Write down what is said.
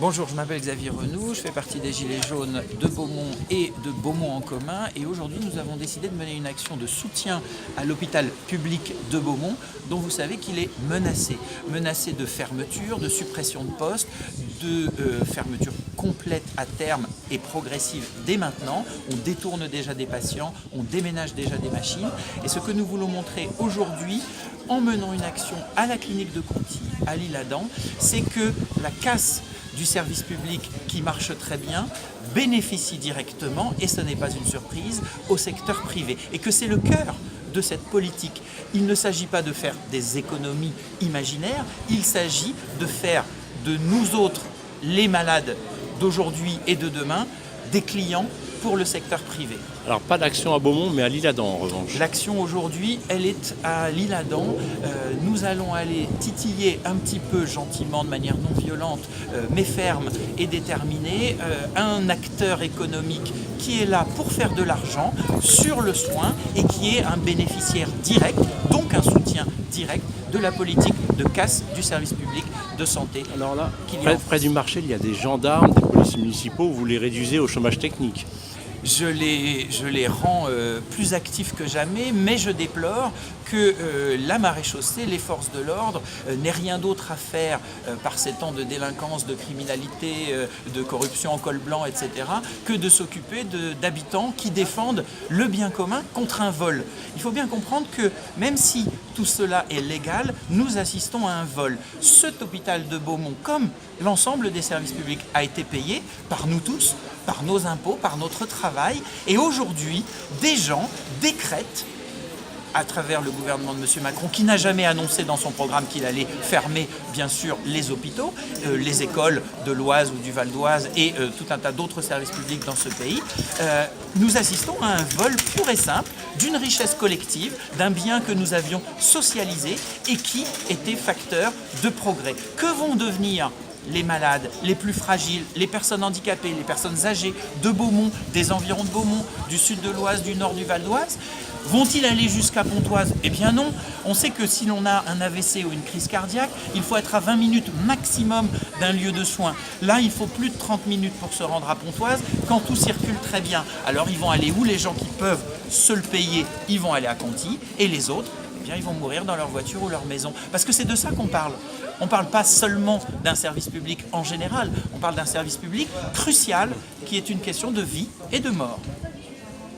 Bonjour, je m'appelle Xavier Renoux, je fais partie des Gilets jaunes de Beaumont et de Beaumont en commun. Et aujourd'hui, nous avons décidé de mener une action de soutien à l'hôpital public de Beaumont, dont vous savez qu'il est menacé. Menacé de fermeture, de suppression de postes, de fermeture complète à terme et progressive dès maintenant. On détourne déjà des patients, on déménage déjà des machines. Et ce que nous voulons montrer aujourd'hui, en menant une action à la clinique de Conty, à l'Isle-Adam, c'est que la casse du service public qui marche très bien bénéficie directement, et ce n'est pas une surprise, au secteur privé. Et que c'est le cœur de cette politique. Il ne s'agit pas de faire des économies imaginaires, il s'agit de faire de nous autres, les malades d'aujourd'hui et de demain, des clients pour le secteur privé. Alors pas d'action à Beaumont, mais à l'Isle-Adam en revanche. L'action aujourd'hui, elle est à l'Isle-Adam. Nous allons aller titiller un petit peu gentiment, de manière non violente, mais ferme et déterminée, un acteur économique qui est là pour faire de l'argent sur le soin et qui est un bénéficiaire direct, donc un soutien direct de la politique de casse du service public de santé. Alors là, près du marché, il y a des gendarmes, des policiers municipaux, vous les réduisez au chômage technique. Je les rends plus actifs que jamais, mais je déplore que la maréchaussée, les forces de l'ordre, n'aient rien d'autre à faire par ces temps de délinquance, de criminalité, de corruption en col blanc, etc., que de s'occuper d'habitants qui défendent le bien commun contre un vol. Il faut bien comprendre que même si tout cela est légal, nous assistons à un vol. Cet hôpital de Beaumont, comme l'ensemble des services publics, a été payé par nous tous, par nos impôts, par notre travail. Et aujourd'hui, des gens décrètent, à travers le gouvernement de M. Macron, qui n'a jamais annoncé dans son programme qu'il allait fermer, bien sûr, les hôpitaux, les écoles de l'Oise ou du Val d'Oise et tout un tas d'autres services publics dans ce pays, nous assistons à un vol pur et simple d'une richesse collective, d'un bien que nous avions socialisé et qui était facteur de progrès. Que vont devenir les malades, les plus fragiles, les personnes handicapées, les personnes âgées de Beaumont, des environs de Beaumont, du sud de l'Oise, du nord du Val d'Oise? Vont-ils aller jusqu'à Pontoise? Eh bien non. On sait que si l'on a un AVC ou une crise cardiaque, il faut être à 20 minutes maximum d'un lieu de soins. Là, il faut plus de 30 minutes pour se rendre à Pontoise quand tout circule très bien. Alors ils vont aller où? Les gens qui peuvent se le payer, ils vont aller à Conty, et les autres, eh bien, ils vont mourir dans leur voiture ou leur maison. Parce que c'est de ça qu'on parle. On ne parle pas seulement d'un service public en général, on parle d'un service public crucial qui est une question de vie et de mort.